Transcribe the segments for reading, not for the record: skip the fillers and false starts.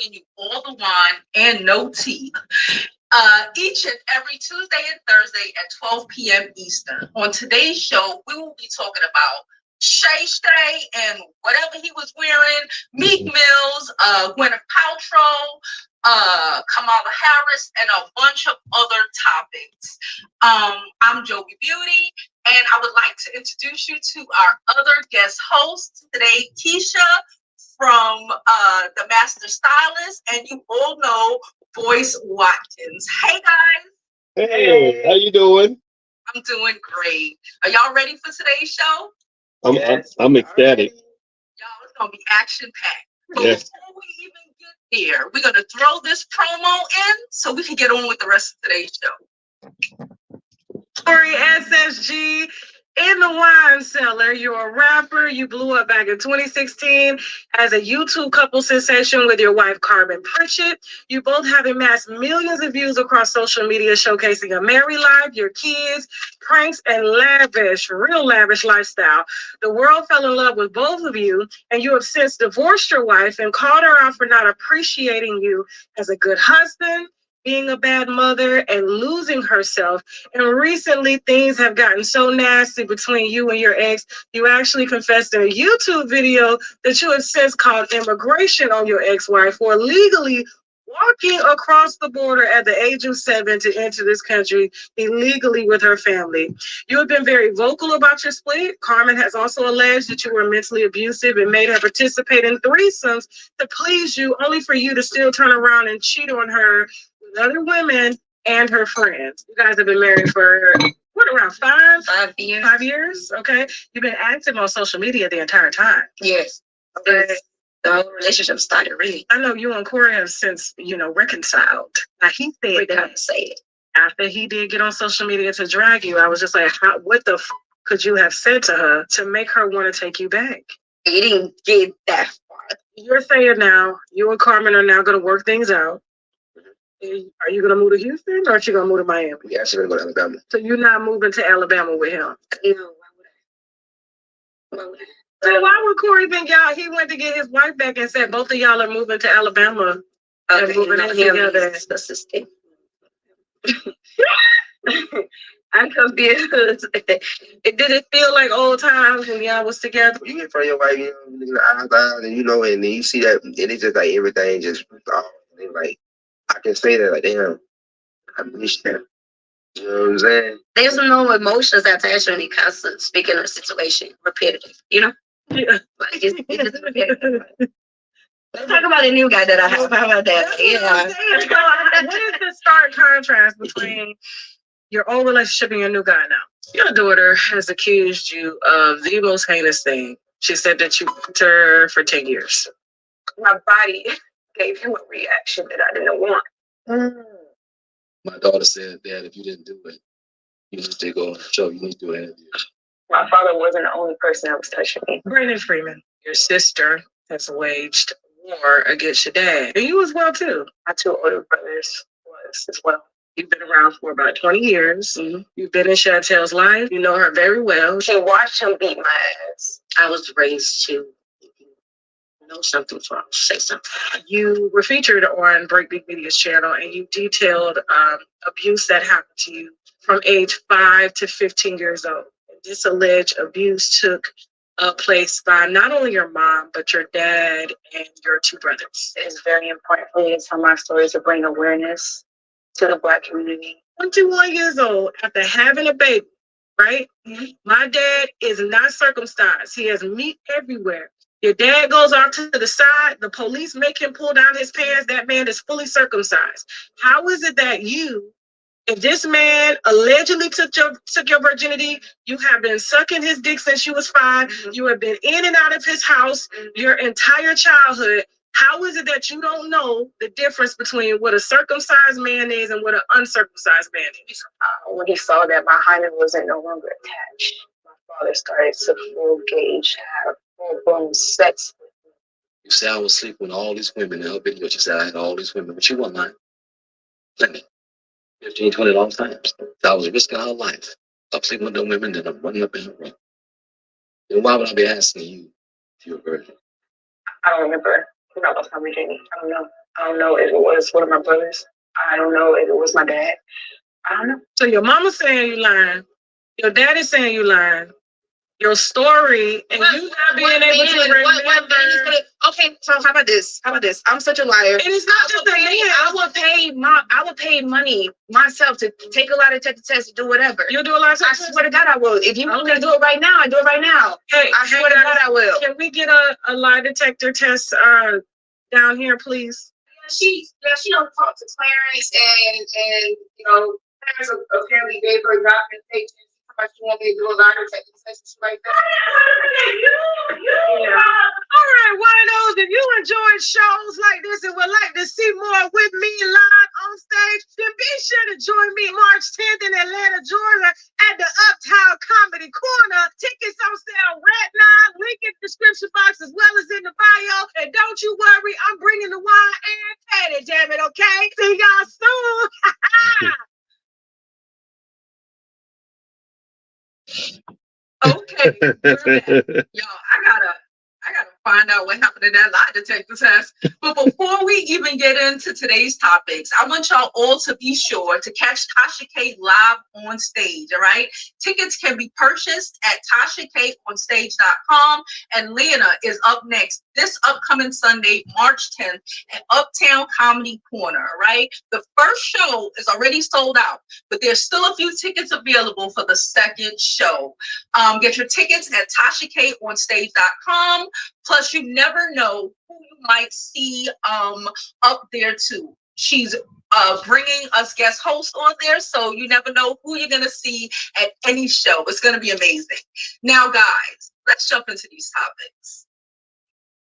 bringing you all the wine and no tea. Each and every Tuesday and Thursday at 12 p.m. Eastern. On today's show, we will be talking about Shay Shay and whatever he was wearing, Meek Mills, Gwyneth Paltrow, Kamala Harris, and a bunch of other topics. I'm Joey Beauty, and I would like to introduce you to our other guest host today, Keisha from the Master Stylist, and you all know Boyce Watkins. Hey guys. Hey, how you doing? I'm doing great. Are y'all ready for today's show? I'm ecstatic. Y'all, it's gonna be action packed. But Yes. before we even get there, we're gonna throw this promo in so we can get on with the rest of today's show. Corey SSG in the wine cellar. You're a rapper. You blew up back in 2016 as a YouTube couple sensation with your wife, Carbon Pritchett. You both have amassed millions of views across social media, showcasing a married life, your kids, pranks, and real lavish lifestyle. The world fell in love with both of you, and you have since divorced your wife and called her out for not appreciating you as a good husband, being a bad mother, and losing herself. And recently, things have gotten so nasty between you and your ex, you actually confessed in a YouTube video that you have since called immigration on your ex-wife for illegally walking across the border at the age of 7 to enter this country illegally with her family. You have been very vocal about your split. Carmen has also alleged that you were mentally abusive and made her participate in threesomes to please you, only for you to still turn around and cheat on her with other women and her friends. You guys have been married for around 5 years. 5 years. Okay. You've been active on social media the entire time. Yes. Okay. The whole relationship started really. I know you and Corey have since, reconciled. Now he said that after he did get on social media to drag you, I was just like, what the could you have said to her to make her want to take you back? He didn't get that far. You're saying now you and Carmen are now going to work things out. Are you going to move to Houston or are you going to move to Miami? Yeah, actually gonna go to Alabama. So you're not moving to Alabama with him? No, why would I? So why would Corey think he went to get his wife back and said both of y'all are moving to Alabama and moving in together? I confused. It didn't feel like old times when y'all was together. You get from your wife, the eyes out, and and then you see that, and it's just like everything just, like, I can say that, like, damn, I miss them. You know what I'm saying? There's no emotions attached when it comes to speaking of a situation, repetitive, Yeah. Like it's repetitive. Let's talk about a new guy that I have. How about that? Yeah. What is the stark contrast between your old relationship and your new guy now? Your daughter has accused you of the most heinous thing. She said that you raped her for 10 years. My body gave him a reaction that I didn't want. My daughter said that if you didn't do it, you need to go on the show. You need to do an interview. My father wasn't the only person that was touching me. Brandon Freeman, your sister has waged war against your dad. And you as well, too. My 2 older brothers was as well. You've been around for about 20 years. Mm-hmm. You've been in Chantel's life. You know her very well. She watched him beat my ass. I was raised to know something's wrong, say something. You were featured on Breakbeat Media's channel, and you detailed abuse that happened to you from age 5 to 15 years old. This alleged abuse took place by not only your mom, but your dad and your 2 brothers. It is very important for me to tell my story to bring awareness to the Black community. 21 years old, after having a baby, right? Mm-hmm. My dad is not circumcised. He has meat everywhere. Your dad goes off to the side. The police make him pull down his pants. That man is fully circumcised. How is it that if this man allegedly took your virginity, you have been sucking his dick since you was 5, mm-hmm. You have been in and out of his house your entire childhood. How is it that you don't know the difference between what a circumcised man is and what an uncircumcised man is? When he saw that my hymen wasn't no longer attached, my father started to full gauge, have full-blown sex with me. You say I was sleeping with all these women in her video. You said I had all these women, but you weren't lying. Plenty. 15, 20 long times. I was risking her life. I'm sleeping with them women, then I'm running up in her room. Then why would I be asking you if you're a virgin? I don't remember. I lost my virginity. I don't know. I don't know if it was one of my brothers. I don't know if it was my dad. I don't know. So your mama saying you lying. Your daddy saying you lying. Your story and you not being able to remember. Okay, so how about this? I'm such a liar. And it's not just a man. I would pay money myself to take a lie detector test to do whatever. You'll do a lot of I swear to God I will. If you want me to do it right now, I do it right now. Hey, I swear to God I will. Can we get a lie detector test down here, please? She don't talk to Clarence and Clarence apparently gave her documentation. She wanted to do a lie detector test like that. Yeah. All right, one of those. If you enjoy shows like this and would like to see more with me live on stage, then be sure to join me March 10th in Atlanta, Georgia at the Uptown Comedy Corner. Tickets on sale right now. Link in the description box as well as in the bio. And don't you worry, I'm bringing the wine and Patty, damn it, okay? See y'all soon. Okay, y'all, I gotta find out what happened to that lie detector test. But before we even get into today's topics, I want y'all all to be sure to catch Tasha K live on stage. All right, tickets can be purchased at TashaKOnStage.com, and Lena is up next this upcoming Sunday, March 10th, at Uptown Comedy Corner. All right, the first show is already sold out, but there's still a few tickets available for the second show. Get your tickets at TashaKOnStage.com. Plus, you never know who you might see up there too. She's bringing us guest hosts on there, so you never know who you're gonna see at any show. It's gonna be amazing. Now, guys, let's jump into these topics.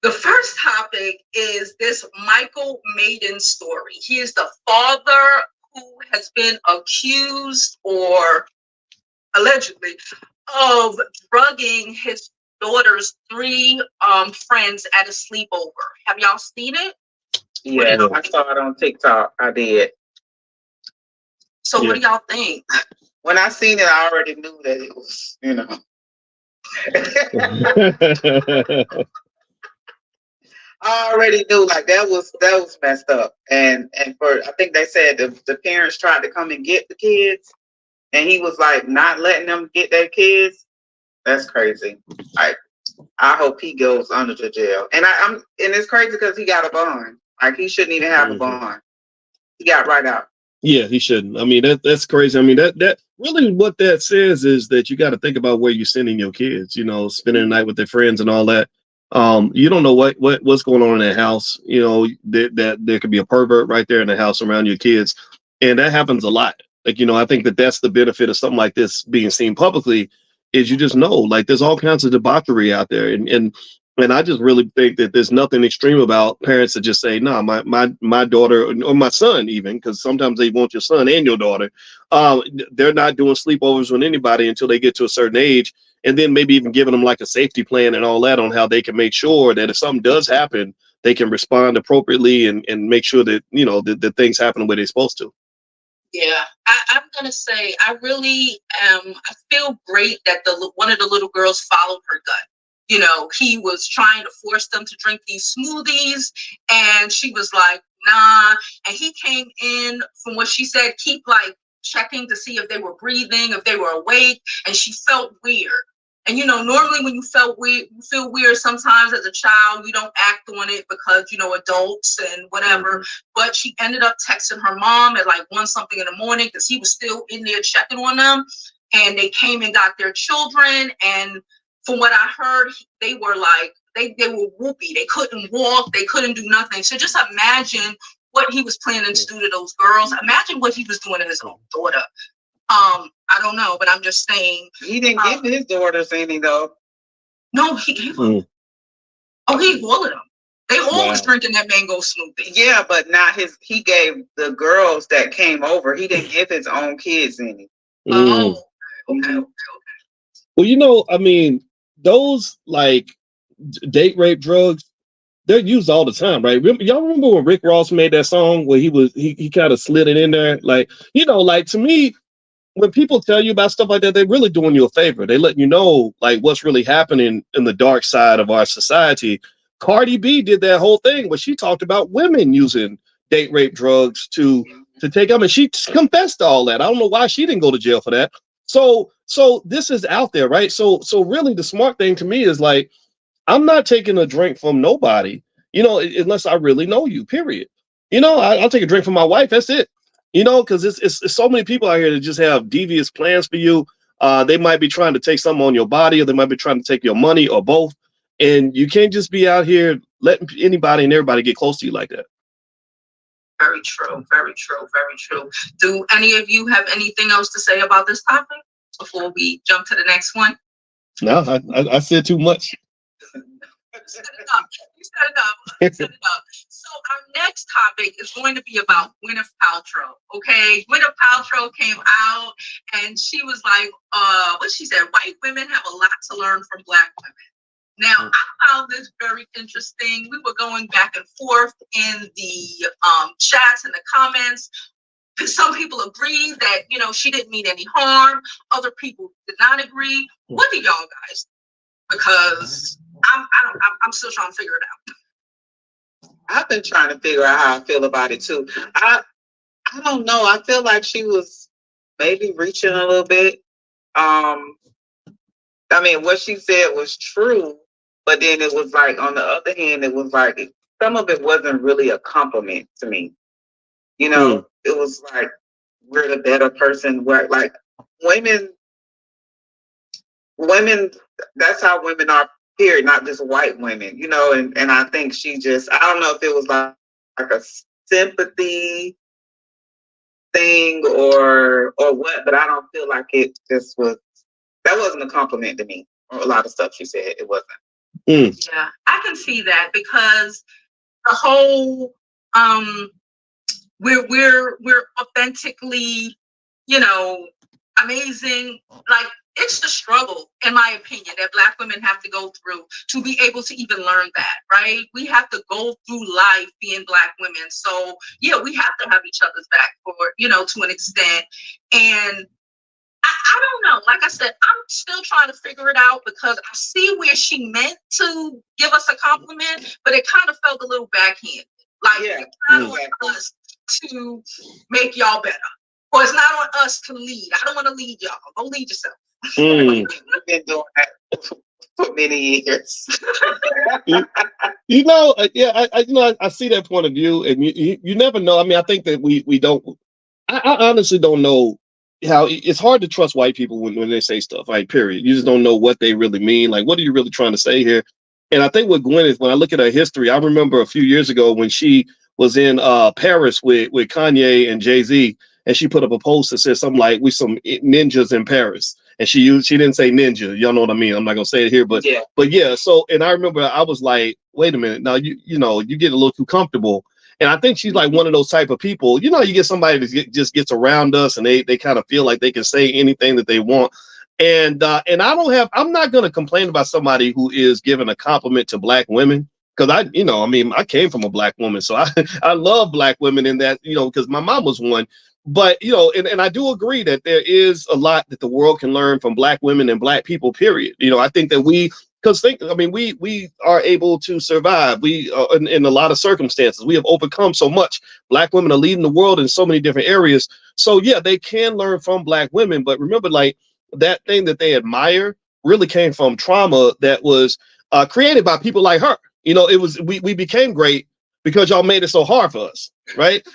The first topic is this Michael Maiden story. He is the father who has been accused or allegedly of drugging his daughter's 3 friends at a sleepover. Have y'all seen it? Yeah, I saw it on TikTok. I did. So what do y'all think? When I seen it, I already knew that it was, I already knew like that was messed up. And I think they said the parents tried to come and get the kids, and he was like not letting them get their kids. That's crazy. Like, I hope he goes under the jail. And and it's crazy because he got a bond. Like, he shouldn't even have a bond. He got right out. Yeah, he shouldn't. I mean, that's crazy. I mean, that really what that says is that you got to think about where you're sending your kids. Spending the night with their friends and all that. You don't know what's going on in that house. That there could be a pervert right there in the house around your kids, and that happens a lot. Like, I think that's the benefit of something like this being seen publicly, is you just know, like, there's all kinds of debauchery out there, and I just really think that there's nothing extreme about parents that just say, no, my daughter or my son, even, because sometimes they want your son and your daughter. They're not doing sleepovers with anybody until they get to a certain age, and then maybe even giving them like a safety plan and all that on how they can make sure that if something does happen, they can respond appropriately and make sure that, that things happen the way they're supposed to. Yeah, I'm gonna say I really I feel great that one of the little girls followed her gut. He was trying to force them to drink these smoothies, and she was like, nah. And he came in, from what she said, keep like checking to see if they were breathing, if they were awake, and she felt weird. And normally when you feel weird sometimes as a child, you don't act on it because adults and whatever. But she ended up texting her mom at like 1-something in the morning because he was still in there checking on them, and they came and got their children. And from what I heard, they were like they were whoopy. They couldn't walk. They couldn't do nothing. So just imagine what he was planning to do to those girls. Imagine what he was doing to his own daughter. I don't know, but I'm just saying. He didn't give his daughters any, though. No, he gave them. Oh, he gave all of them. They all was drinking that mango smoothie. Yeah, but not his. He gave the girls that came over. He didn't give his own kids any. Oh, okay. Well, I mean, those like date rape drugs, they're used all the time, right? Y'all remember when Rick Ross made that song where he kind of slid it in there? Like, like, to me, when people tell you about stuff like that, they're really doing you a favor. They let you know like what's really happening in the dark side of our society. Cardi B did that whole thing where she talked about women using date rape drugs to take them, and she confessed to all that. I don't know why she didn't go to jail for that. So this is out there, right? So really the smart thing to me is like, I'm not taking a drink from nobody, unless I really know you, period. I'll take a drink from my wife. That's it. Because it's so many people out here that just have devious plans for you. They might be trying to take something on your body, or they might be trying to take your money, or both. And you can't just be out here letting anybody and everybody get close to you like that. Very true. Very true. Very true. Do any of you have anything else to say about this topic before we jump to the next one? No, I said too much. You set it up. You set it up. So our next topic is going to be about Gwyneth Paltrow. Okay, Gwyneth Paltrow came out and she was like, what she said, white women have a lot to learn from black women. Now, I found this very interesting. We were going back and forth in the chats and the comments. Some people agreed that, she didn't mean any harm. Other people did not agree. What do y'all guys think? Because I'm still trying to figure it out. I've been trying to figure out how I feel about it too. I don't know. I feel like she was maybe reaching a little bit. I mean, what she said was true, but then it was like, on the other hand, it was like some of it wasn't really a compliment to me. It was like, we're the better person. We're like women, that's how women are, period, not just white women, and I think she just, I don't know if it was like a sympathy thing or what, but I don't feel like it just was, that wasn't a compliment to me. A lot of stuff she said, it wasn't. Yeah, I can see that, because the whole we're authentically, amazing. Like, it's the struggle, in my opinion, that Black women have to go through to be able to even learn that, right? We have to go through life being Black women. So yeah, we have to have each other's back for, to an extent. And I don't know. Like I said, I'm still trying to figure it out, because I see where she meant to give us a compliment, but it kind of felt a little backhanded. Like, it's not on us to make y'all better, or it's not on us to lead. I don't want to lead y'all. Go lead yourself. We've been doing that for many years. I see that point of view, and you never know. I mean, I think that we don't. I honestly don't know how. It's hard to trust white people when they say stuff. Like, period. You just don't know what they really mean. Like, what are you really trying to say here? And I think with Gwen is, when I look at her history, I remember a few years ago when she was in Paris with Kanye and Jay-Z, and she put up a post that said something like, "We some ninjas in Paris." And she didn't say ninja. Y'all know what I mean. I'm not gonna say it here, but yeah. So, and I remember I was like, wait a minute. Now you get a little too comfortable. And I think she's like one of those type of people. You get somebody that just gets around us, and they kind of feel like they can say anything that they want. And I'm not gonna complain about somebody who is giving a compliment to Black women, because I came from a Black woman, so I love Black women in that, because my mom was one. But, and I do agree that there is a lot that the world can learn from Black women and Black people, period. I think that we are able to survive. We in a lot of circumstances, we have overcome so much. Black women are leading the world in so many different areas. So yeah, they can learn from Black women. But remember, like, that thing that they admire really came from trauma that was created by people like her. It was, we became great because y'all made it so hard for us, right?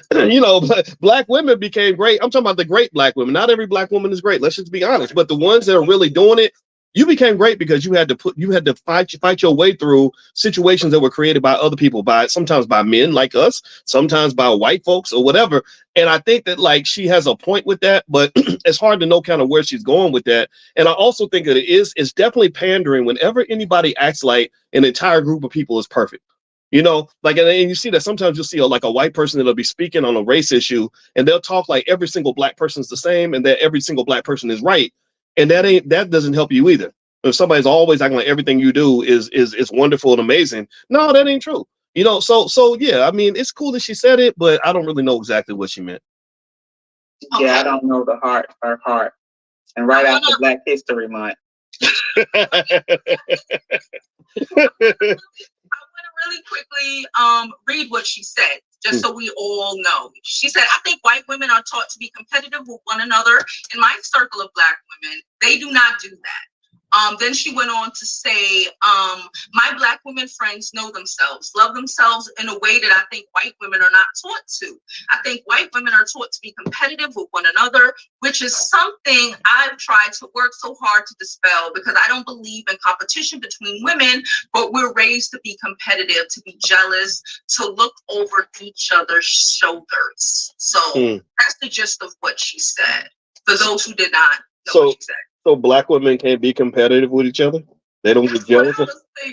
Black women became great. I'm talking about the great Black women. Not every Black woman is great. Let's just be honest. But the ones that are really doing it, you became great because you had to fight your way through situations that were created by other people, sometimes by men like us, sometimes by white folks or whatever. And I think that, like, she has a point with that, but it's hard to know kind of where she's going with that. And I also think that it's definitely pandering whenever anybody acts like an entire group of people is perfect. And you see that sometimes you'll see a white person that'll be speaking on a race issue, and they'll talk like every single Black person's the same and that every single Black person is right. And that doesn't help you either. If somebody's always acting like everything you do is wonderful and amazing, no, that ain't true. So yeah, I mean, it's cool that she said it, but I don't really know exactly what she meant. Yeah, I don't know her heart. And right after Black History Month. I want to really quickly read what she said, just so we all know. She said, I think white women are taught to be competitive with one another. In my circle of Black women, they do not do that. Then she went on to say, my Black women friends know themselves, love themselves in a way that I think white women are not taught to. I think white women are taught to be competitive with one another, which is something I've tried to work so hard to dispel, because I don't believe in competition between women, but we're raised to be competitive, to be jealous, to look over each other's shoulders. So that's the gist of what she said, for those who did not know what she said. So Black women can't be competitive with each other. They don't get jealous.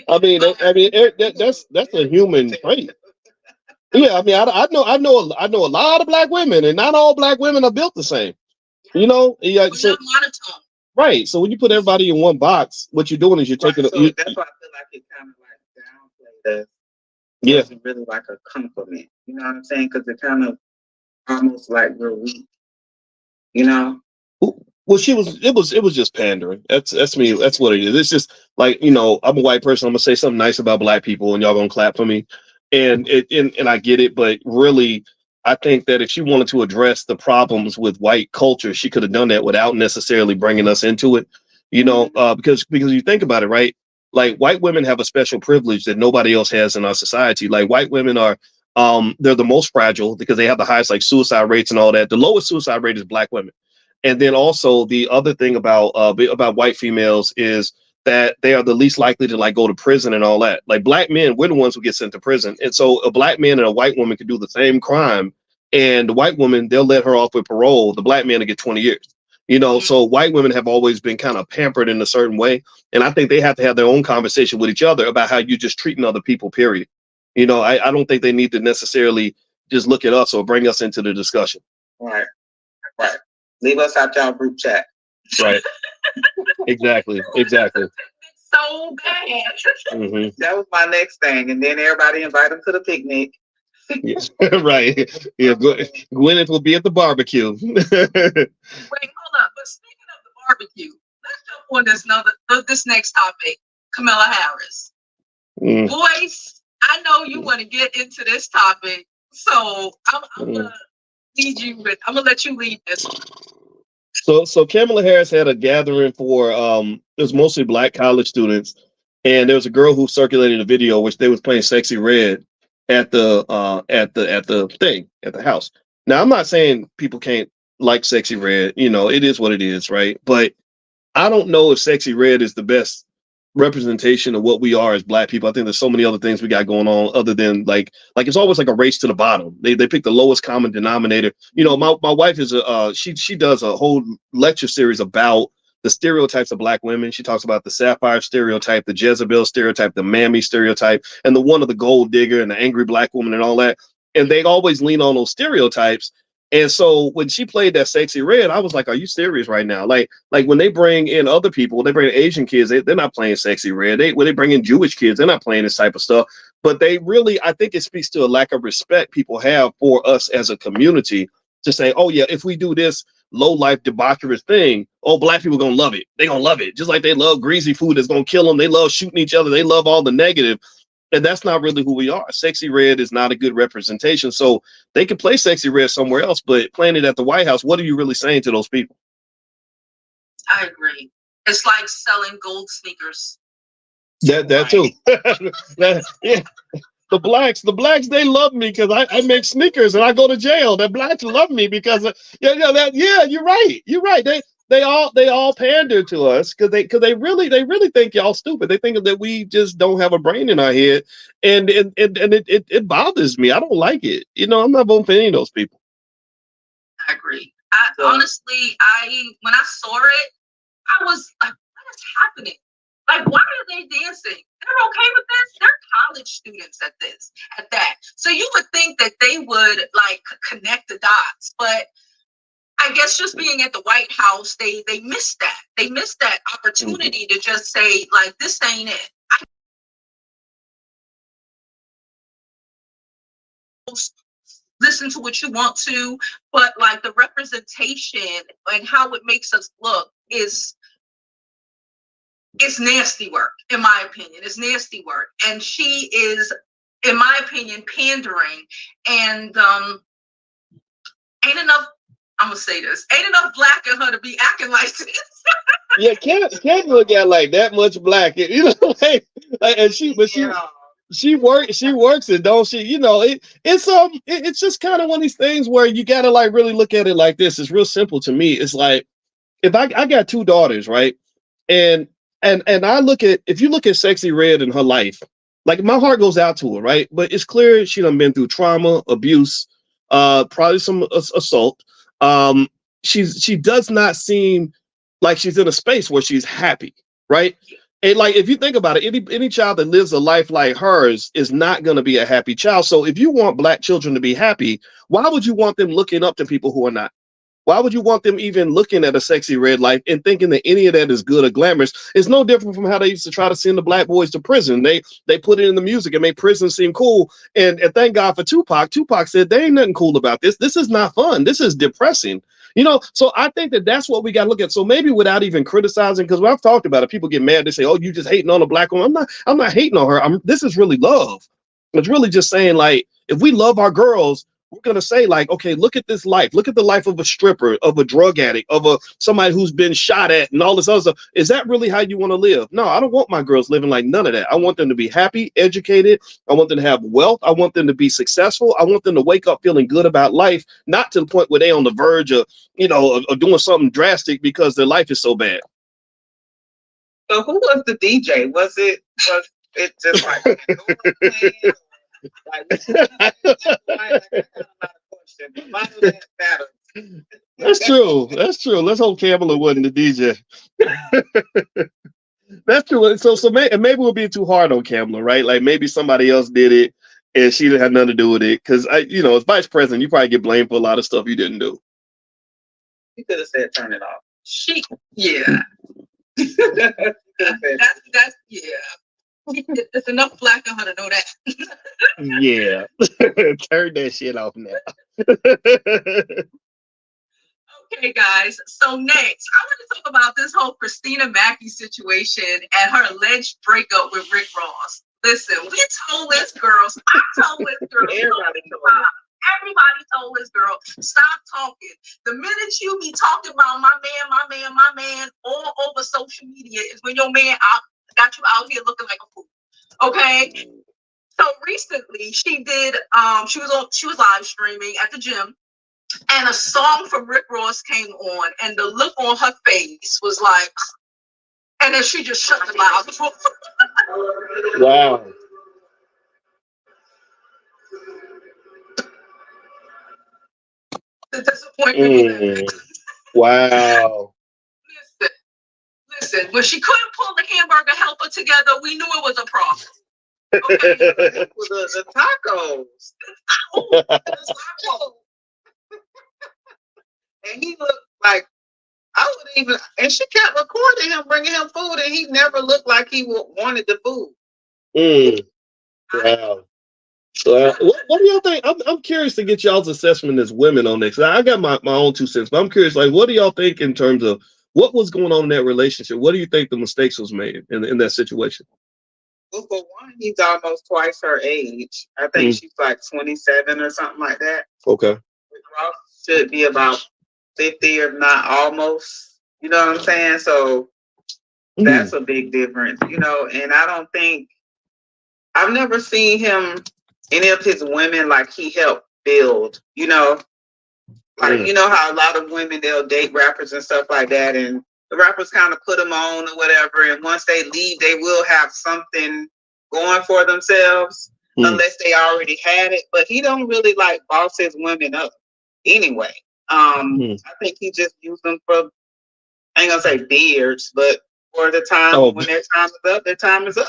I mean, that's a human trait. Yeah, I mean, I know a lot of Black women, and not all Black women are built the same. You know, yeah. So, monotone. Right. So when you put everybody in one box, what you're doing is you're taking. So that's why I feel like it kind of like downplayed us. It wasn't really like a compliment. You know what I'm saying? Because it kind of almost like we're weak. You know. Well, it was just pandering. That's me. That's what it is. It's just like, I'm a white person. I'm gonna say something nice about Black people, and y'all gonna clap for me. And I get it, but really, I think that if she wanted to address the problems with white culture, she could have done that without necessarily bringing us into it. Because you think about it, right? Like, white women have a special privilege that nobody else has in our society. Like, white women are, they're the most fragile because they have the highest like suicide rates and all that. The lowest suicide rate is Black women. And then also the other thing about white females is that they are the least likely to like go to prison and all that. Like, Black men, we're the ones who get sent to prison. And so a Black man and a white woman can do the same crime, and the white woman, they'll let her off with parole. The Black man will get 20 years. So white women have always been kind of pampered in a certain way. And I think they have to have their own conversation with each other about how you're just treating other people, period. I don't think they need to necessarily just look at us or bring us into the discussion. Right. Leave us out y'all group chat. Right. Exactly. So bad. Mm-hmm. That was my next thing. And then everybody invite them to the picnic. Yes. Right. Yeah. Gwyneth will be at the barbecue. Wait, hold up. But speaking of the barbecue, let's jump on this next topic. Kamala Harris. Boyce, I know you want to get into this topic, so I'm gonna let you lead this one. So Kamala Harris had a gathering for it was mostly Black college students, and there was a girl who circulated a video which they was playing Sexy Red at the house. Now, I'm not saying people can't like Sexy Red, it is what it is, right? But I don't know if Sexy Red is the best representation of what we are as Black people. I think there's so many other things we got going on other than like it's always like a race to the bottom. They pick the lowest common denominator. My wife is she does a whole lecture series about the stereotypes of Black women. She talks about the sapphire stereotype, the Jezebel stereotype, the mammy stereotype, and the one of the gold digger and the angry Black woman and all that. And they always lean on those stereotypes. And so when she played that Sexy Red, I was like, are you serious right now? Like when they bring in other people, they bring Asian kids, they're not playing Sexy Red. When they bring in Jewish kids, they're not playing this type of stuff. But they really, I think it speaks to a lack of respect people have for us as a community to say, oh yeah, if we do this low life debaucherous thing, Black people gonna love it. They're gonna love it. Just like they love greasy food that's gonna kill them. They love shooting each other. They love all the negative. And that's not really who we are. Sexy Red is not a good representation. So they can play Sexy Red somewhere else, but playing it at the White House, what are you really saying to those people? I agree. It's like selling gold sneakers. That too. Yeah. The blacks, they love me because I make sneakers and I go to jail. The Blacks love me because you're right. They all pander to us because they really think y'all stupid. They think that we just don't have a brain in our head, and it bothers me. I don't like it. I'm not voting for any of those people. I agree. Honestly, when I saw it, I was like, what is happening? Like, why are they dancing? They're okay with this. They're college students at that. So you would think that they would like connect the dots, but I guess just being at the White House, they missed that. They missed that opportunity to just say, like, this ain't it. Listen to what you want to, but like the representation and how it makes us look it's nasty work, in my opinion. It's nasty work. And she is in my opinion, pandering, and ain't enough. I'm gonna say this: ain't enough black in her to be acting like this. Yeah, can't look at like that much black. You know, and she works it, don't she? You know, it's just kind of one of these things where you gotta like really look at it like this. It's real simple to me. It's like if I got two daughters, right? And I look at if you look at Sexy Red in her life, like my heart goes out to her, right? But it's clear she done been through trauma, abuse, probably some assault. Um, she does not seem like she's in a space where she's happy, right? And like if you think about it, any child that lives a life like hers is not going to be a happy child. So if you want black children to be happy, why would you want them looking up to people who are not? Why would you want them even looking at a Sexy Red life and thinking that any of that is good or glamorous? It's no different from how they used to try to send the black boys to prison. They put it in the music and made prison seem cool. And thank God for Tupac. Tupac said there ain't nothing cool about this. This is not fun. This is depressing. You know, so I think that that's what we got to look at. So maybe without even criticizing, because when I've talked about it, people get mad. They say, "Oh, you just hating on a black woman." I'm not hating on her. This is really love. It's really just saying like, if we love our girls, we're gonna say like, okay, look at this life. Look at the life of a stripper, of a drug addict, of somebody who's been shot at, and all this other stuff. Is that really how you want to live? No, I don't want my girls living like none of that. I want them to be happy, educated. I want them to have wealth. I want them to be successful. I want them to wake up feeling good about life, not to the point where they on the verge of, of doing something drastic because their life is so bad. So who was the DJ? Was it just like That's true. That's true. Let's hope Kamala wasn't the DJ. That's true. So maybe we're being too hard on Kamala, right? Like maybe somebody else did it and she didn't have nothing to do with it. Because as vice president, you probably get blamed for a lot of stuff you didn't do. You could have said turn it off. Yeah. that's It's enough black in her to know that. Yeah. Turn that shit off now. Okay, guys. So next, I want to talk about this whole Christina Mackey situation and her alleged breakup with Rick Ross. Listen, we told this girl, I told this girl, everybody told this girl, stop talking. The minute you be talking about my man all over social media is when your man got you out here looking like a fool. Okay. So recently she did she was live streaming at the gym and a song from Rick Ross came on and the look on her face was like, and then she just shut the mouth. Wow. The disappointment. Wow. Listen, when she couldn't pull the hamburger helper together, we knew it was a problem. Okay. the tacos. And he looked like I would even, and she kept recording him, bringing him food, and he never looked like he wanted the food. Wow. What do y'all think? I'm curious to get y'all's assessment as women on this. I got my own 2 cents, but I'm curious, like, what do y'all think in terms of what was going on in that relationship? What do you think the mistakes was made in that situation? Well, for one, he's almost twice her age. I think she's like 27 or something like that. Okay. Ross should be about 50, if not almost. You know what I'm saying? So that's a big difference, and I don't think I've never seen him, any of his women, like he helped build, like, you know how a lot of women, they'll date rappers and stuff like that, and the rappers kind of put them on or whatever, and once they leave, they will have something going for themselves, unless they already had it, but he don't really like boss his women up anyway. I think he just used them for, I ain't gonna say beards, but for the time when their time is up, their time is up.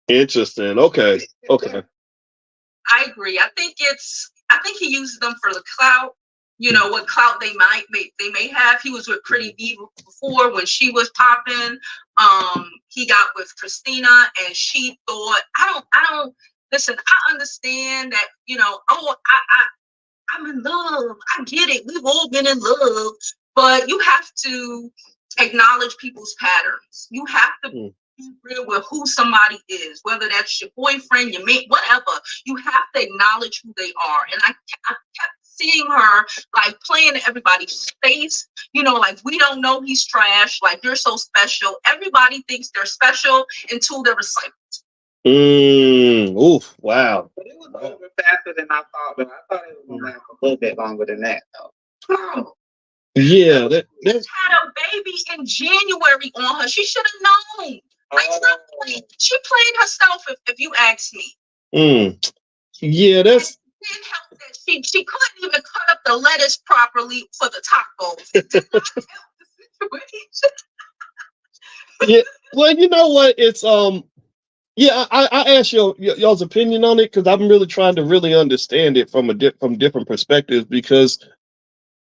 Interesting. Okay. I agree. I think he uses them for the clout. What clout they may have. He was with Pretty B before when she was popping. He got with Christina and she thought, I don't listen, I understand that, I'm in love. I get it. We've all been in love, but you have to acknowledge people's patterns. You have to be real with who somebody is, whether that's your boyfriend, your mate, whatever. You have to acknowledge who they are. And I kept seeing her like playing in everybody's face, you know, like, we don't know he's trash, like, you're so special. Everybody thinks they're special until they're recycled. Oof, wow. But it was over faster than I thought, though. I thought it was gonna last a little bit longer than that, though. Oh, Yeah, she just had a baby in January on her. She should have known. Like, stop playing. She played herself, if you ask me. Yeah, that's. It didn't help that she couldn't even cut up the lettuce properly for the tacos. It did not help the situation. Yeah, well, you know what? It's yeah, I asked y'all's opinion on it because I'm really trying to really understand it from from different perspectives, because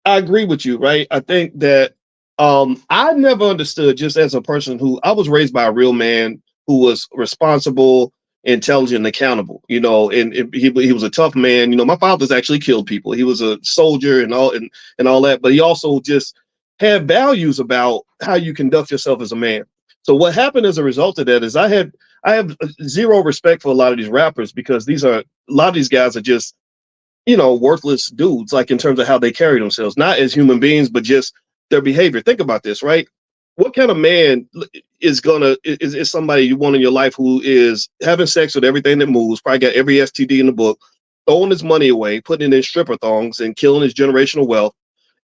I agree with you, right? I think that I never understood, just as a person who I was raised by a real man who was responsible, intelligent, and accountable, you know, and he was a tough man. You know, my father's actually killed people. He was a soldier and all that, but he also just had values about how you conduct yourself as a man. So what happened as a result of that is I have zero respect for a lot of these rappers, because a lot of these guys are just, you know, worthless dudes, like in terms of how they carry themselves, not as human beings, but just their behavior. Think about this, right? What kind of man is somebody you want in your life who is having sex with everything that moves, probably got every STD in the book, throwing his money away, putting it in stripper thongs and killing his generational wealth,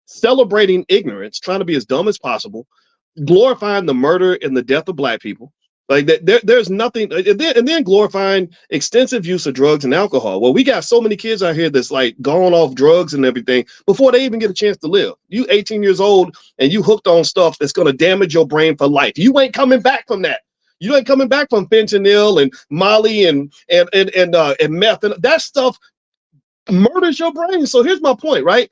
celebrating ignorance, trying to be as dumb as possible, glorifying the murder and the death of black people, like that? There's nothing, and then glorifying extensive use of drugs and alcohol. Well, we got so many kids out here that's like gone off drugs and everything before they even get a chance to live. You 18 years old and you hooked on stuff that's going to damage your brain for life. You ain't coming back from that. You ain't coming back from fentanyl and Molly and meth, and that stuff murders your brain. So here's my point, right?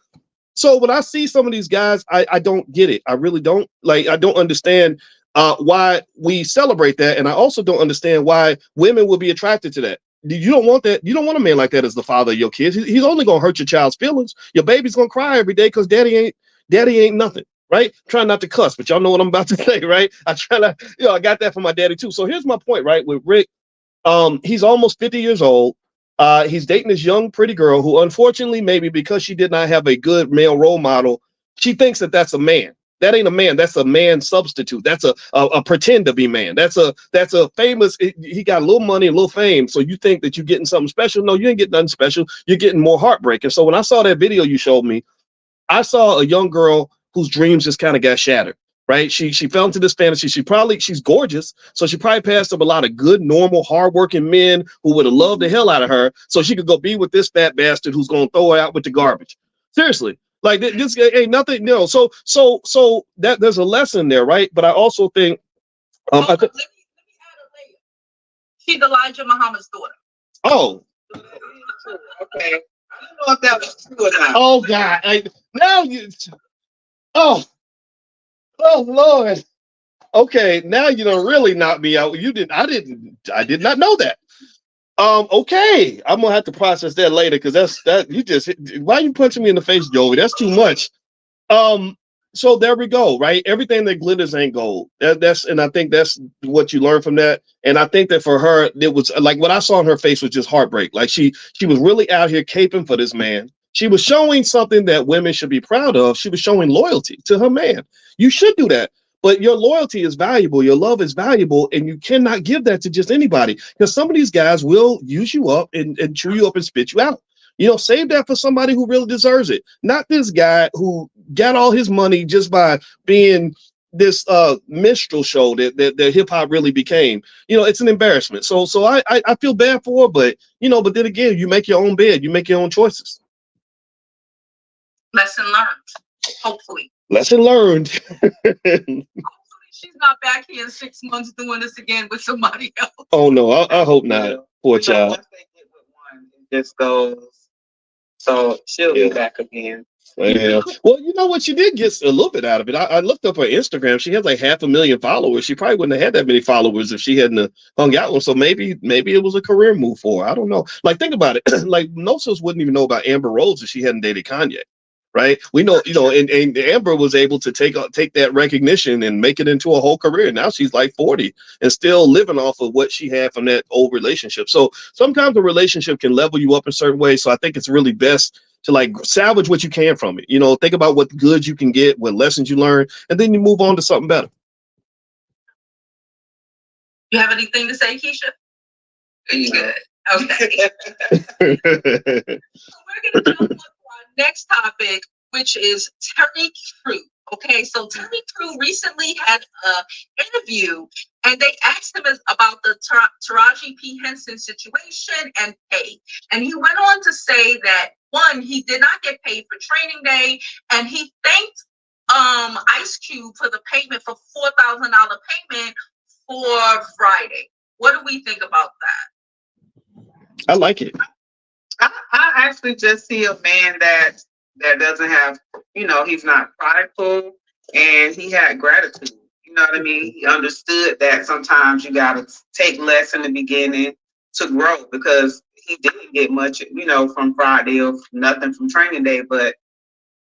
So when I see some of these guys, I don't get it. I really don't. Like, I don't understand why we celebrate that. And I also don't understand why women will be attracted to that. You don't want that. You don't want a man like that as the father of your kids. He's only going to hurt your child's feelings. Your baby's going to cry every day because daddy ain't nothing, right? Trying not to cuss, but y'all know what I'm about to say, right? I got that from my daddy too. So here's my point, right? With Rick, he's almost 50 years old. He's dating this young, pretty girl who, unfortunately, maybe because she did not have a good male role model, she thinks that that's a man. That ain't a man. That's a man substitute. That's a pretend to be man. That's a famous. He got a little money, a little fame. So you think that you're getting something special? No, you ain't getting nothing special. You're getting more heartbreak. And so when I saw that video you showed me, I saw a young girl whose dreams just kind of got shattered. Right? She fell into this fantasy. She's gorgeous. So she probably passed up a lot of good, normal, hardworking men who would have loved the hell out of her. So she could go be with this fat bastard who's going to throw her out with the garbage. Seriously. Like, this ain't nothing, you know. So that there's a lesson there, right? But I also think let me add a layer. She's Elijah Muhammad's daughter. Oh. Okay. I don't know if that was true or not. Oh God. Oh Lord. Okay, now you don't really knock me out. I did not know that. Okay. I'm gonna have to process that later, because why are you punching me in the face, Joey? That's too much. So there we go, right? Everything that glitters ain't gold. And I think that's what you learn from that. And I think that for her, it was like what I saw in her face was just heartbreak. Like she was really out here caping for this man. She was showing something that women should be proud of. She was showing loyalty to her man. You should do that. But your loyalty is valuable. Your love is valuable. And you cannot give that to just anybody, because some of these guys will use you up and chew you up and spit you out. You know, save that for somebody who really deserves it. Not this guy who got all his money just by being this minstrel show that hip hop really became. You know, it's an embarrassment. So I feel bad for her, but then again, you make your own bed. You make your own choices. Lesson learned. Hopefully. Lesson learned. Hopefully she's not back here in 6 months doing this again with somebody else. Oh no, I hope not. Poor child. Once they get with one, it just goes. So she'll be back again. Yeah. Well, you know what? She did get a little bit out of it. I looked up her Instagram. She has like 500,000 followers. She probably wouldn't have had that many followers if she hadn't hung out with. So maybe it was a career move for her. I don't know. Like, think about it. Like, most of us wouldn't even know about Amber Rose if she hadn't dated Kanye. right? We know, and Amber was able to take that recognition and make it into a whole career. Now she's like 40 and still living off of what she had from that old relationship. So sometimes a relationship can level you up in certain ways. So I think it's really best to like salvage what you can from it. Think about what goods you can get, what lessons you learn, and then you move on to something better. You have anything to say, Keisha? You good? Okay. So we're going to jump on to our next topic, which is Terry Crew. Okay, so Terry Crew recently had an interview, and they asked him about the Taraji P. Henson situation and pay. And he went on to say that, one, he did not get paid for training day, and he thanked Ice Cube for the payment for $4,000 payment for Friday. What do we think about that? I like it. I actually just see a man that doesn't have, he's not prideful, and he had gratitude. You know what I mean? He understood that sometimes you got to take less in the beginning to grow, because he didn't get much, from Friday or nothing from training day, but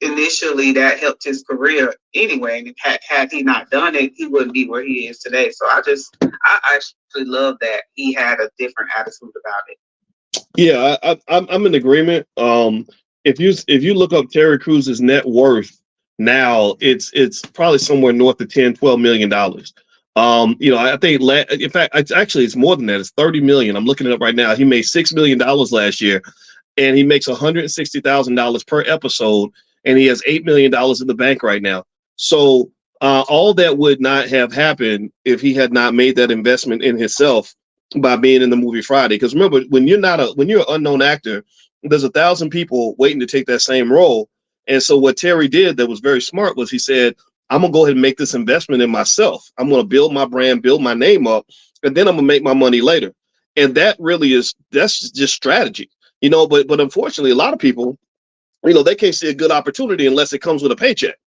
initially that helped his career anyway. And had he not done it, he wouldn't be where he is today. So I actually love that he had a different attitude about it. Yeah, I'm in agreement. If you look up Terry Crews's net worth now, it's probably somewhere north of $10-12 million. I think in fact it's more than that. It's 30 million. I'm looking it up right now. He made $6 million last year, and he makes $160,000 per episode, and he has $8 million in the bank right now. So all that would not have happened if he had not made that investment in himself by being in the movie Friday. Because remember, when you're an unknown actor, there's 1,000 people waiting to take that same role. And so what Terry did that was very smart was he said, I'm going to go ahead and make this investment in myself. I'm going to build my brand, build my name up, and then I'm going to make my money later. And that's just strategy, but unfortunately, a lot of people, they can't see a good opportunity unless it comes with a paycheck.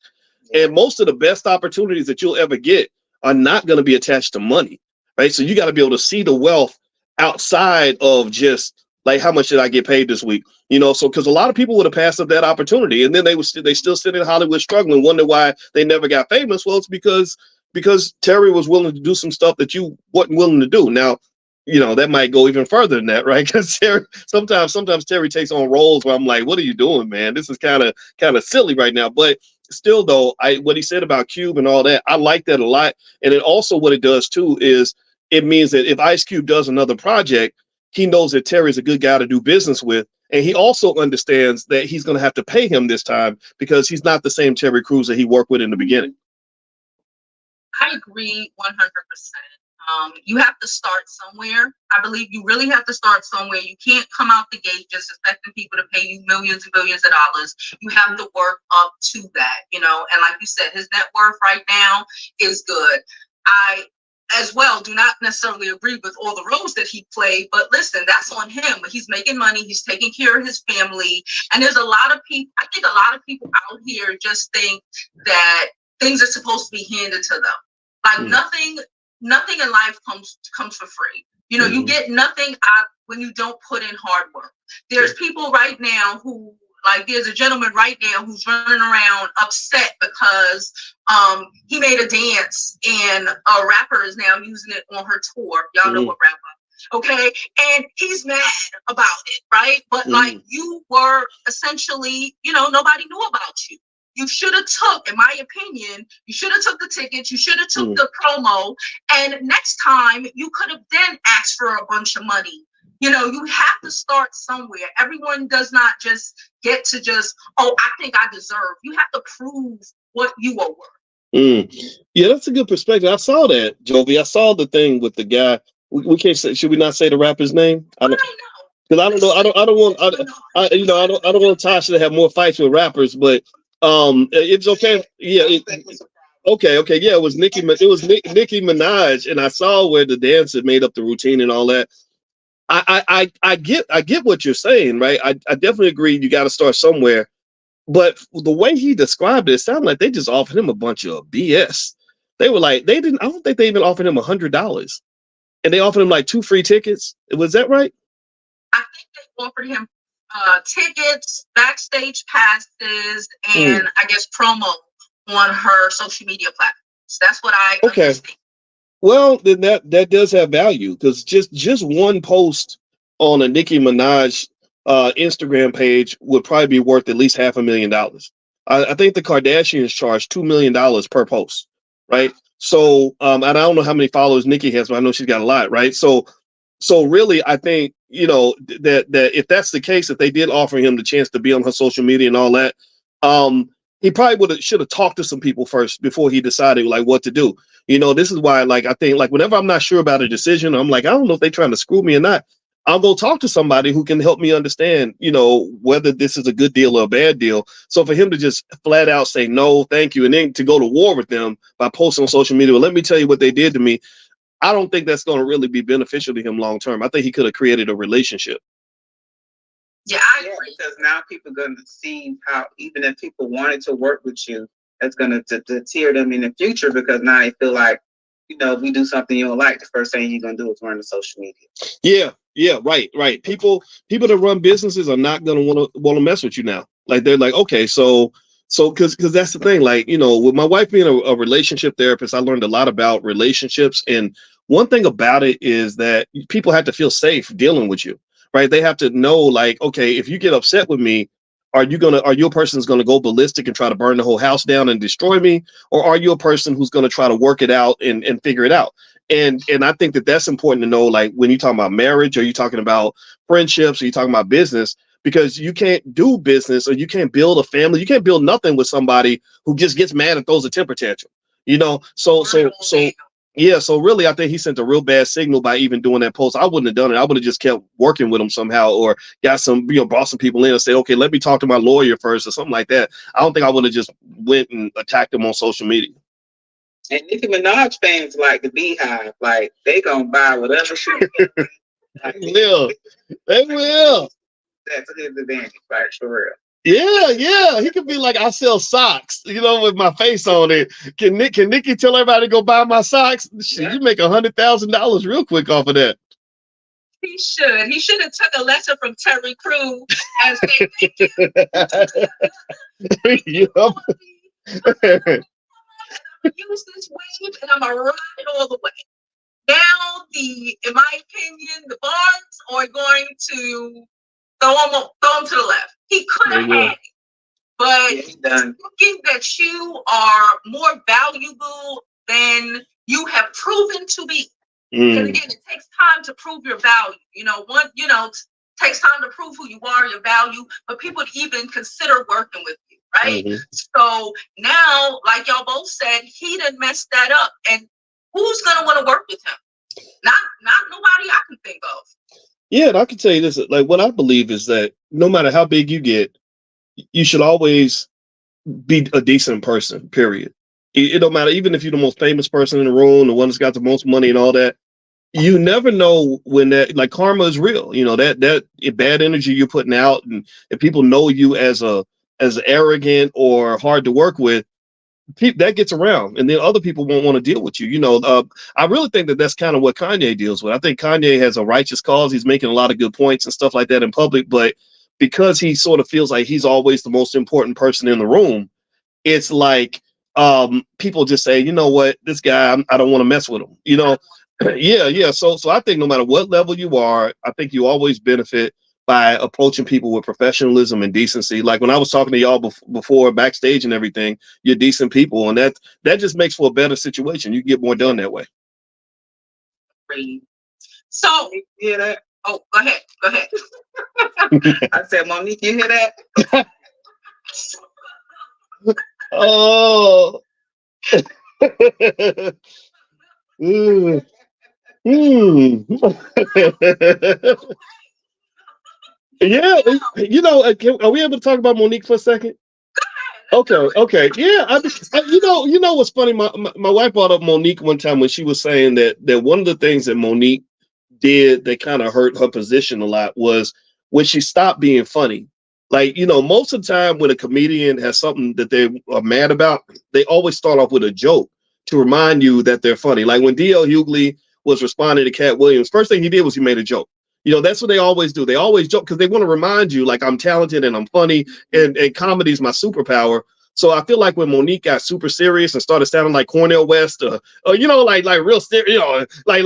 And most of the best opportunities that you'll ever get are not going to be attached to money. Right. So you got to be able to see the wealth outside of just like, how much did I get paid this week? So because a lot of people would have passed up that opportunity, and then they still sit in Hollywood struggling, wonder why they never got famous. Well, it's because Terry was willing to do some stuff that you wasn't willing to do. Now, that might go even further than that, right? Because sometimes Terry takes on roles where I'm like, what are you doing, man? This is kind of silly right now. But still, though, what he said about Cube and all that, I like that a lot. And it also, what it does too is it means that if Ice Cube does another project, he knows that Terry's a good guy to do business with. And he also understands that he's going to have to pay him this time because he's not the same Terry Crews that he worked with in the beginning. I agree 100%. You have to start somewhere. I believe you really have to start somewhere. You can't come out the gate just expecting people to pay you millions and billions of dollars. You have to work up to that, and like you said, his net worth right now is good. I, as well, do not necessarily agree with all the roles that he played, but listen, that's on him. He's making money. He's taking care of his family. And there's a lot of people, I think a lot of people out here just think that things are supposed to be handed to them. Like nothing in life comes for free. You get nothing out when you don't put in hard work. There's people right now who, like, there's a gentleman right now who's running around upset because he made a dance and a rapper is now using it on her tour. Y'all know what rapper. Okay, and he's mad about it, right? But like, you were essentially, nobody knew about you. You should have took, in my opinion, you should have took the tickets, you should have took the promo, and next time you could have then asked for a bunch of money. You have to start somewhere. Everyone does not just get to I think I deserve. You have to prove what you are worth. Yeah, that's a good perspective. I saw that, Jovi. I saw the thing with the guy. We can't say. Should we not say the rapper's name? I don't know. Because I don't know. I don't want. I don't want Tasha to have more fights with rappers, but. It's okay. Yeah. Okay. Yeah. It was Nicki Minaj, and I saw where the dancer made up the routine and all that. I get what you're saying, right? I definitely agree. You got to start somewhere, but the way he described it sounded like they just offered him a bunch of BS. They were like, I don't think they even offered him $100, and they offered him like 2 free tickets. Was that right? I think they offered him tickets, backstage passes, and I guess promo on her social media platforms. That's what I understand. Well, then that does have value because just one post on a Nicki Minaj Instagram page would probably be worth at least $500,000. I think the Kardashians charge $2 million per post, right? So, and I don't know how many followers Nicki has, but I know she's got a lot, right? So really, I think that if that's the case, if they did offer him the chance to be on her social media and all that, he probably should have talked to some people first before he decided like what to do. This is why, like, I think like whenever I'm not sure about a decision, I'm like, I don't know if they're trying to screw me or not. I'll go talk to somebody who can help me understand, whether this is a good deal or a bad deal. So for him to just flat out say no, thank you, and then to go to war with them by posting on social media, well, let me tell you what they did to me. I don't think that's going to really be beneficial to him long term. I think he could have created a relationship. Yeah, I agree. Because now people are going to see how, even if people wanted to work with you, that's going to deter them in the future because now they feel like, if we do something you don't like, the first thing you're going to do is run the social media. Yeah, right. People that run businesses are not going to want to mess with you now. Like they're like, okay, so because that's the thing. Like, with my wife being a relationship therapist, I learned a lot about relationships. And one thing about it is that people have to feel safe dealing with you, right? They have to know, like, okay, if you get upset with me, are you a person who's going to go ballistic and try to burn the whole house down and destroy me? Or are you a person who's going to try to work it out and figure it out? And I think that's important to know, like when you talk about marriage, or you talking about friendships, or you talking about business, because you can't do business or you can't build a family. You can't build nothing with somebody who just gets mad and throws a temper tantrum, So really, I think he sent a real bad signal by even doing that post. I wouldn't have done it. I would have just kept working with him somehow, or got some, brought some people in and said, okay, let me talk to my lawyer first or something like that. I don't think I would have just went and attacked him on social media. And Nicki Minaj fans like the Beehive, like they gonna buy whatever she They will. That's his advantage, like for real. Yeah. He could be like, I sell socks, with my face on it. Can Nicki tell everybody to go buy my socks? Shit, you make $100,000 real quick off of that. He should. He should have took a lesson from Terry Crews and say, use this wave and I'm gonna ride it all the way. Now, in my opinion, the Barnes are going to throw him to the left. He could have had it, but thinking that you are more valuable than you have proven to be. And again, it takes time to prove your value. Takes time to prove who you are, your value, but people would even consider working with you, right? So now, like y'all both said, he done messed that up, and who's gonna want to work with him? Not nobody I can think of. Yeah, and I can tell you this, like what I believe is that no matter how big you get, you should always be a decent person, period. It don't matter, even if you're the most famous person in the room, the one that's got the most money and all that. You never know when that, like, karma is real. That bad energy you're putting out, and if people know you as arrogant or hard to work with, that gets around, and then other people won't want to deal with you. I really think that's kind of what Kanye deals with. I think Kanye has a righteous cause. He's making a lot of good points and stuff like that in public, but because he sort of feels like he's always the most important person in the room, it's like people just say, you know what, this guy, I don't want to mess with him. Yeah. So I think no matter what level you are, I think you always benefit by approaching people with professionalism and decency. Like when I was talking to y'all before backstage and everything, you're decent people, and that just makes for a better situation. You get more done that way. So you hear that? Oh, go ahead. I said, Monique, you hear that? Oh. Yeah, are we able to talk about Monique for a second? Okay. Yeah, you know what's funny? My wife brought up Monique one time when she was saying that one of the things that Monique did that kind of hurt her position a lot was when she stopped being funny. Like, most of the time when a comedian has something that they are mad about, they always start off with a joke to remind you that they're funny. Like when D.L. Hughley was responding to Cat Williams, first thing he did was he made a joke. You know, that's what they always do. They always joke because they want to remind you, like, I'm talented and I'm funny, and comedy is my superpower. So I feel like when Monique got super serious and started sounding like Cornel West, or you know, like real serious, you know, like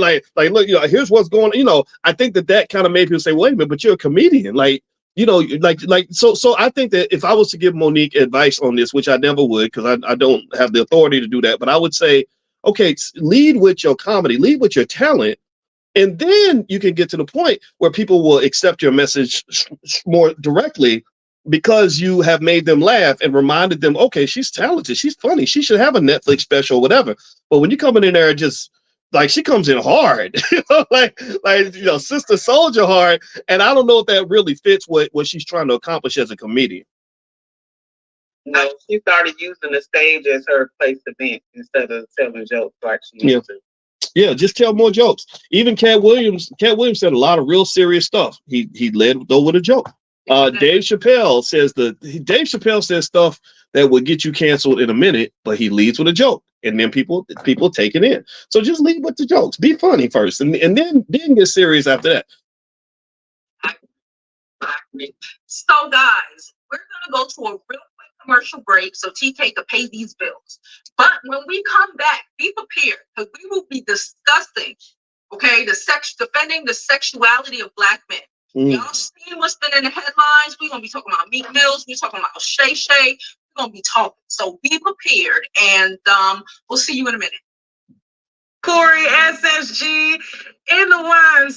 look, you know, here's what's going on. You know, I think that kind of made people say, wait a minute, but you're a comedian, like. You know, so I think that if I was to give Monique advice on this, which I never would, because I don't have the authority to do that, but I would say, okay, lead with your comedy, lead with your talent, and then you can get to the point where people will accept your message more directly because you have made them laugh and reminded them, okay, she's talented, she's funny, she should have a Netflix special or whatever. But when you coming in there just like she comes in hard, you know, like you know, Sister Soldier hard, and I don't know if that really fits what she's trying to accomplish as a comedian. No, she started using the stage as her place to vent instead of telling jokes like she used to. Yeah, just tell more jokes. Even Cat Williams said a lot of real serious stuff. He led though with a joke. Dave Chappelle says stuff that would get you canceled in a minute, but he leads with a joke, and then people take it in. So just lead with the jokes. Be funny first, and then get serious after that. So guys, we're gonna go to a real quick commercial break so TK can pay these bills. But when we come back, be prepared because we will be discussing, okay, defending the sexuality of Black men. Y'all seen what's been in the headlines? We're gonna be talking about Meek Mills. We're talking about Shay Shay. We're gonna be talking. So be prepared, and we'll see you in a minute. Corey SSG in the wine